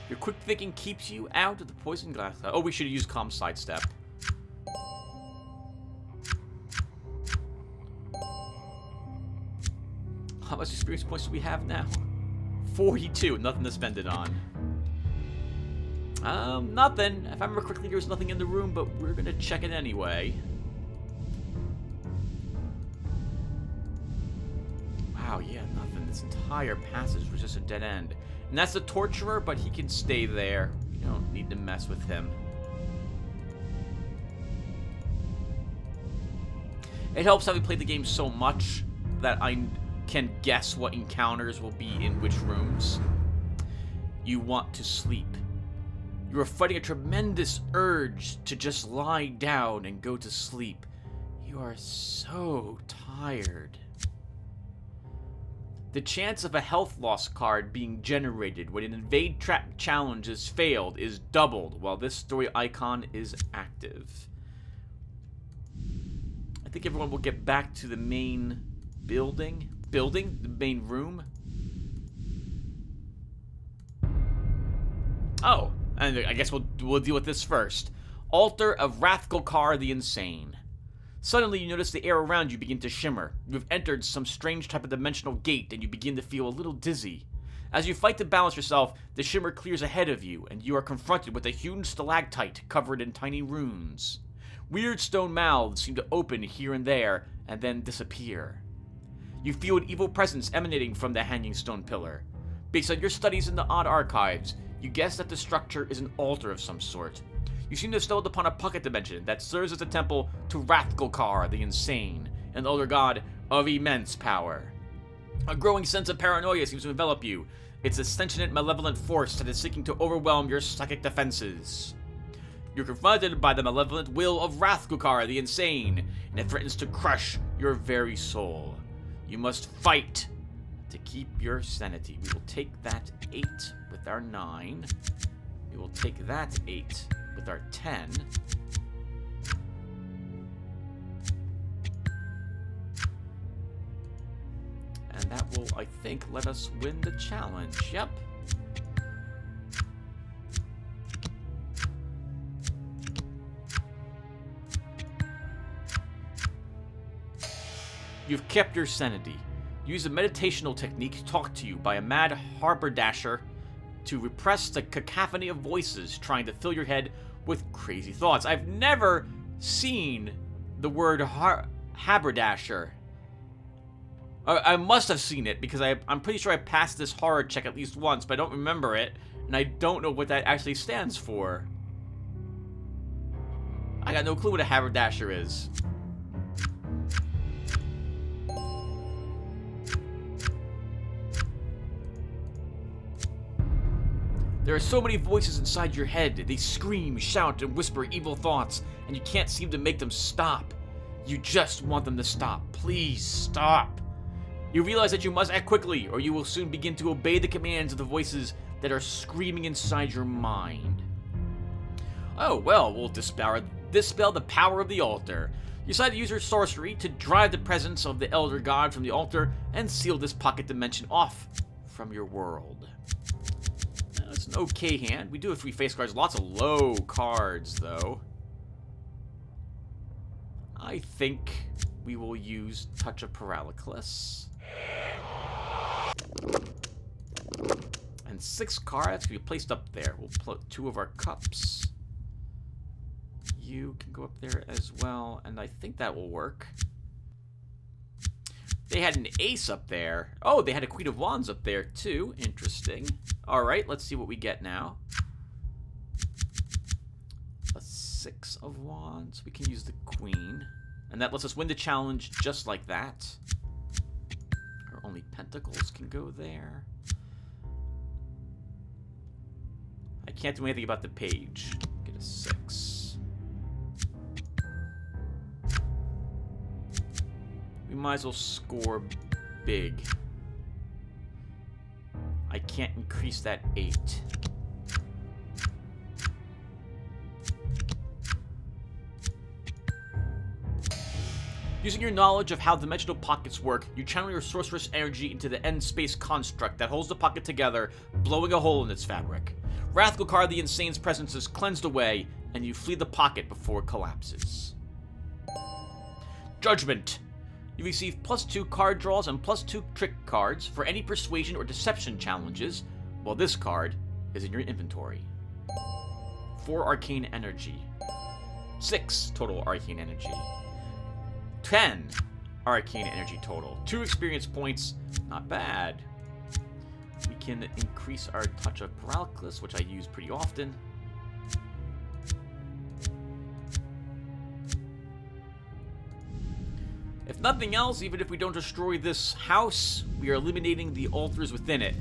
Speaker 1: Your quick thinking keeps you out of the poison glass. Oh, we should have used calm sidestep. How much experience points do we have now? 42. Nothing to spend it on. Nothing. If I remember correctly, there was nothing in the room, but we're gonna check it anyway. Wow, yeah, nothing. This entire passage was just a dead end. And that's the torturer, but he can stay there. You don't need to mess with him. It helps having played the game so much that I can guess what encounters will be in which rooms. You want to sleep. You are fighting a tremendous urge to just lie down and go to sleep. You are so tired. The chance of a health loss card being generated when an invade trap challenge is failed is doubled while this story icon is active. I think everyone will get back to the main building, the main room. Oh, and I guess we'll deal with this first. Altar of Wrathgulkar the Insane. Suddenly, you notice the air around you begin to shimmer. You have entered some strange type of dimensional gate, and you begin to feel a little dizzy. As you fight to balance yourself, the shimmer clears ahead of you, and you are confronted with a huge stalactite covered in tiny runes. Weird stone mouths seem to open here and there, and then disappear. You feel an evil presence emanating from the hanging stone pillar. Based on your studies in the odd archives, you guess that the structure is an altar of some sort. You seem to have stumbled upon a pocket dimension that serves as a temple to Wrathgulkar the Insane, an elder god of immense power. A growing sense of paranoia seems to envelop you. It's a sentient, malevolent force that is seeking to overwhelm your psychic defenses. You're confronted by the malevolent will of Wrathgulkar the Insane, and it threatens to crush your very soul. You must fight to keep your sanity. We will take that 8 with our 9. We will take that 8 with our 10. And that will, I think, let us win the challenge. Yep. You've kept your sanity. Use a meditational technique taught to you by a mad harberdasher to repress the cacophony of voices trying to fill your head with crazy thoughts. I've never seen the word haberdasher. I must have seen it because I'm pretty sure I passed this horror check at least once, but I don't remember it, and I don't know what that actually stands for. I got no clue what a haberdasher is. There are so many voices inside your head. They scream, shout, and whisper evil thoughts, and you can't seem to make them stop. You just want them to stop. Please stop. You realize that you must act quickly, or you will soon begin to obey the commands of the voices that are screaming inside your mind. Oh, well, we'll dispel the power of the altar. You decide to use your sorcery to drive the presence of the elder god from the altar and seal this pocket dimension off from your world. It's an okay hand. We do have 3 face cards. Lots of low cards, though. I think we will use Touch of Paralysis. And 6 cards can be placed up there. We'll put 2 of our cups. You can go up there as well, and I think that will work. They had an ace up there. Oh, they had a Queen of Wands up there, too. Interesting. Alright, let's see what we get now. A 6 of Wands. We can use the Queen. And that lets us win the challenge just like that. Or only Pentacles can go there. I can't do anything about the page. Get a 6. We might as well score big. I can't increase that 8. Using your knowledge of how dimensional pockets work, you channel your sorceress energy into the end space construct that holds the pocket together, blowing a hole in its fabric. Wrathgulkar the Insane's presence is cleansed away, and you flee the pocket before it collapses. Judgment. You receive +2 card draws and +2 trick cards for any persuasion or deception challenges, while this card is in your inventory. 4 arcane energy. 6 total arcane energy. 10 arcane energy total. 2 experience points. Not bad. We can increase our Touch of Paralysis, which I use pretty often. If nothing else, even if we don't destroy this house, we are eliminating the altars within it.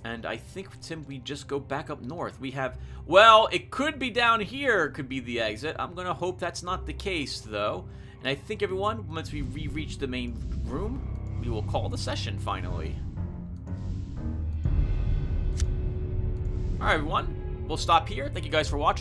Speaker 1: And I think, Tim, we just go back up north. We have... Well, it could be down here could be the exit. I'm going to hope that's not the case, though. And I think, everyone, once we re-reach the main room, we will call the session, finally. Alright, everyone. We'll stop here. Thank you guys for watching.